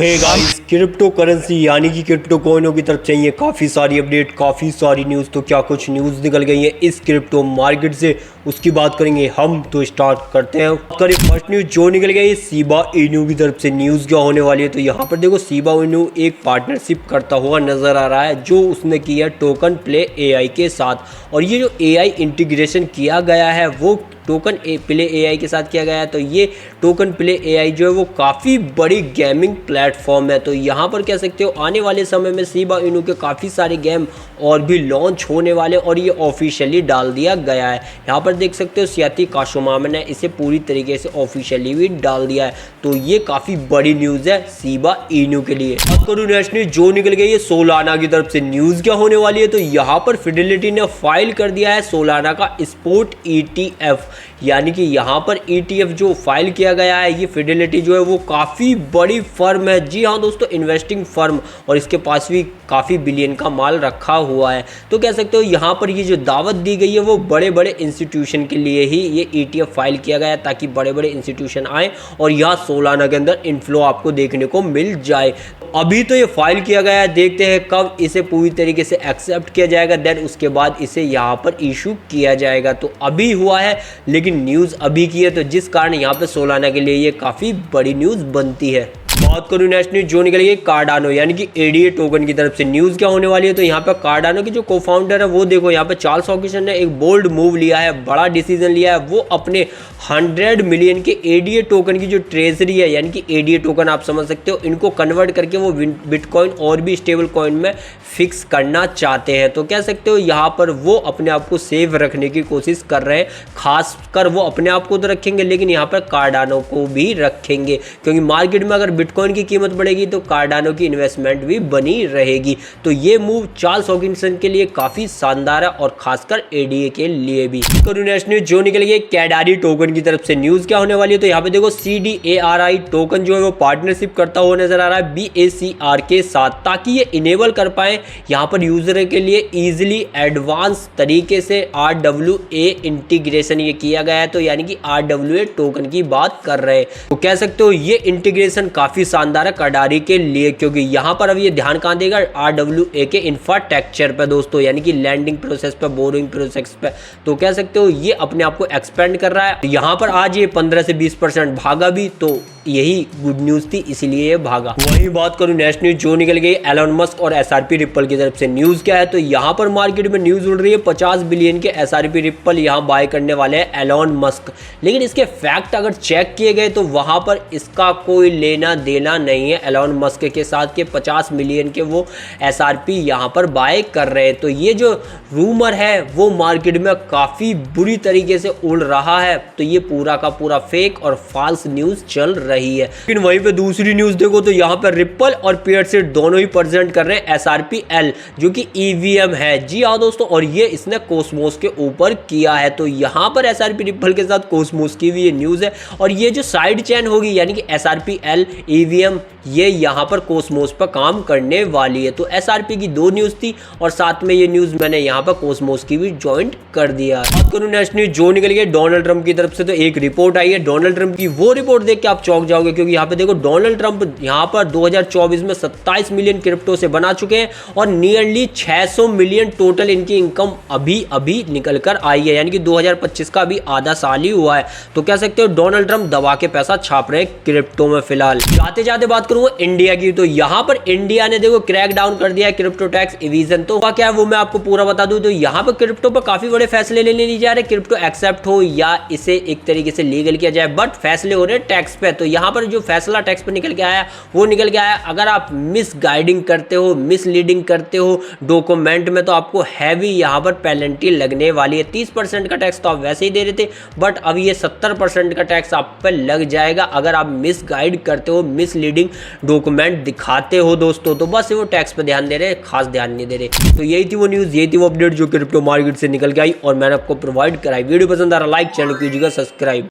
Hey guys, crypto currency यानी कि crypto कॉइनों की तरफ चाहिए काफ़ी सारी अपडेट, काफ़ी सारी न्यूज़। तो क्या कुछ न्यूज़ निकल गई है इस क्रिप्टो मार्केट से, उसकी बात करेंगे हम। तो स्टार्ट करते हैं। करें फर्स्ट न्यूज़ जो निकल गई है शिबा इनू की तरफ से। न्यूज़ क्या होने वाली है, तो यहाँ पर देखो शिबा इनू एक पार्टनरशिप करता हुआ नजर आ रहा है जो उसने किया टोकन प्ले एआई के साथ। और ये जो एआई इंटीग्रेशन किया गया है वो टोकन प्ले एआई के साथ किया गया है। तो ये टोकन प्ले एआई जो है वो काफ़ी बड़ी गेमिंग प्लेटफॉर्म है। तो यहाँ पर कह सकते हो आने वाले समय में शिबा इनू के काफ़ी सारे गेम और भी लॉन्च होने वाले, और ये ऑफिशियली डाल दिया गया है। यहाँ पर देख सकते हो सियाती काशोमामा ने इसे पूरी तरीके से ऑफिशियली भी डाल दिया है। तो ये काफ़ी बड़ी न्यूज़ है शिबा इनू के लिए। बात करूँ नेक्स्ट न्यूज़ जो निकल गई है सोलाना की तरफ से। न्यूज़ क्या होने वाली है, तो यहाँ पर फिडेलिटी ने फाइल कर दिया है सोलाना का स्पोर्ट ETF। यानी कि यहाँ पर ETF जो फाइल किया गया है, ये फिडेलिटी जो है वो काफ़ी बड़ी फर्म है। जी हाँ दोस्तों, इन्वेस्टिंग फर्म, और इसके पास भी काफ़ी बिलियन का माल रखा हुआ है। तो कह सकते हो यहाँ पर ये जो दावत दी गई है वो बड़े बड़े इंस्टीट्यूशन के लिए ही ये ETF फाइल किया गया है, ताकि बड़े बड़े इंस्टीट्यूशन आए और यहाँ सोलाना के अंदर इनफ्लो आपको देखने को मिल जाए। अभी तो ये फाइल किया गया है, देखते हैं कब इसे पूरी तरीके से एक्सेप्ट किया जाएगा, देन उसके बाद इसे यहाँ पर इशू किया जाएगा। तो अभी हुआ है लेकिन न्यूज़ अभी की है, तो जिस कारण यहाँ पे सोलाना के लिए ये काफ़ी बड़ी न्यूज़ बनती है। बात करूँ नेक्स्ट न्यूज़ जो निकली है कार्डानो यानी कि ADA टोकन की तरफ से। न्यूज़ क्या होने वाली है, तो यहाँ पे कार्डानो की जो को-फाउंडर है वो देखो यहाँ पे चार्ल्स हॉकिंसन ने एक बोल्ड मूव लिया है, बड़ा डिसीजन लिया है। वो अपने 100 मिलियन के ADA टोकन की जो ट्रेजरी है, यानी कि ADA टोकन आप समझ सकते हो, इनको कन्वर्ट करके वो बिटकॉइन और भी स्टेबल कॉइन में फिक्स करना चाहते हैं। तो कह सकते हो यहाँ पर वो अपने आप को सेव रखने की कोशिश कर रहे हैं। खासकर वो अपने आप को तो रखेंगे लेकिन यहाँ पर कार्डानो को भी रखेंगे, क्योंकि मार्केट में अगर बिटकॉइन की कीमत बढ़ेगी तो कार्डानो की इन्वेस्टमेंट भी बनी रहेगी। तो ये मूव चार्ल्स हॉकिंसन के लिए काफ़ी शानदार है, और खासकर ADA के लिए भी। न्यूज़ जो निकल गई कैडारी टोकन की तरफ से। न्यूज़ क्या होने वाली है, तो यहाँ पे देखो CDARI टोकन जो है वो पार्टनरशिप करता हुआ नजर आ रहा है BACR के साथ, ताकि ये इनेबल कर पाए यहाँ पर यूजर के लिए इजीली एडवांस तरीके से RWA इंटीग्रेशन ये किया गया है। तो यानी कि RWA टोकन की बात कर रहे हैं। तो कह सकते हो ये इंटीग्रेशन काफी शानदार है कैडारी के लिए, क्योंकि यहाँ पर अब ये ध्यान कहाँ देगा RWA के इंफ्रास्ट्रक्चर पे दोस्तों, यानी कि लैंडिंग प्रोसेस पे, बोरिंग प्रोसेस पे। तो कह सकते हो ये अपने आप को एक्सपेंड कर रहा है। यहाँ पर आज ये 15 से 20% भागा भी, तो यही गुड न्यूज़ थी, इसीलिए ये भागा। वही बात करूँ नेक्स्ट न्यूज़ जो निकल गई एलोन मस्क और SRP रिपल की तरफ से। न्यूज़ क्या है, तो यहाँ पर मार्केट में न्यूज़ उड़ रही है 50 बिलियन के SRP रिपल यहाँ बाय करने वाले हैं एलोन मस्क। लेकिन इसके फैक्ट अगर चेक किए गए तो वहाँ पर इसका कोई लेना देना नहीं है एलोन मस्क के साथ के 50 मिलियन के वो SRP यहाँ पर बाय कर रहे हैं। तो ये जो रूमर है वो मार्केट में काफ़ी बुरी तरीके से उड़ रहा है। तो ये पूरा का पूरा फेक और फॉल्स न्यूज़ चल रही है। लेकिन वहीं पे दूसरी न्यूज़ देखो तो यहाँ पर रिपल और पेयरसेट दोनों ही प्रेजेंट कर रहे हैं SRPL, जो कि EVM है। जी हाँ दोस्तों, और ये इसने कोस्मोस के ऊपर किया है। तो यहाँ पर SRP रिपल के साथ कोस्मोस की भी ये न्यूज़ है, और ये जो साइड चेन होगी यानी कि SRPL EVM, ये यहाँ पर कोस्मोस पर काम करने वाली है। तो SRP की दो न्यूज़ थी, और साथ में ये न्यूज़ मैंने यहाँ पर कोस्मोस की भी ज्वाइंट कर दिया। बात करूँ नेक्स्ट न्यूज़ जो निकल गई डोनाल्ड ट्रंप की तरफ से। तो एक रिपोर्ट आई है डोनाल्ड ट्रंप की, वो रिपोर्ट देख के आप चौंक जाओगे, क्योंकि यहाँ पे देखो डोनाल्ड ट्रंप यहाँ पर 2024 में 27 मिलियन क्रिप्टो से बना चुके हैं, और नियरली 600 मिलियन टोटल इनकी इनकम अभी अभी निकल कर आई है, यानी कि 2025 का भी आधा साल ही हुआ है। तो कह सकते हो डोनाल्ड ट्रंप दबा के पैसा छाप रहे हैं क्रिप्टो में फिलहाल। जाते जाते बात करूंगा इंडिया की, तो यहाँ पर इंडिया ने देखो क्रैक डाउन कर दिया है क्रिप्टो टैक्स इवीजन। तो क्या है वो मैं आपको पूरा बता दूं। तो यहाँ पर क्रिप्टो पर काफी बड़े फैसले लेने नहीं जा रहे, क्रिप्टो एक्सेप्ट हो या इसे एक तरीके से लीगल किया जाए, बट फैसले हो रहे हैं टैक्स पे। तो यहाँ पर जो फैसला टैक्स पे निकल के आया वो निकल के आया, अगर आप मिस गाइडिंग करते हो, मिसलीडिंग करते हो डॉक्यूमेंट में, तो आपको हैवी यहाँ पर पेनल्टी लगने वाली है। 30% का टैक्स तो आप वैसे ही दे रहे थे, बट अब ये 70% का टैक्स आप पर लग जाएगा अगर आप मिस गाइड करते हो, मिसलीडिंग डॉक्यूमेंट दिखाते हो दोस्तों। तो बस वो टैक्स पे ध्यान दे रहे हैं, खास ध्यान नहीं दे रहे। तो यही थी वो न्यूज़, यही थी वो अपडेट जो क्रिप्टो मार्केट से निकल के आई और मैंने आपको प्रोवाइड कराई। वीडियो पसंद आ रहा लाइक, चैनल कीजिएगा सब्सक्राइब।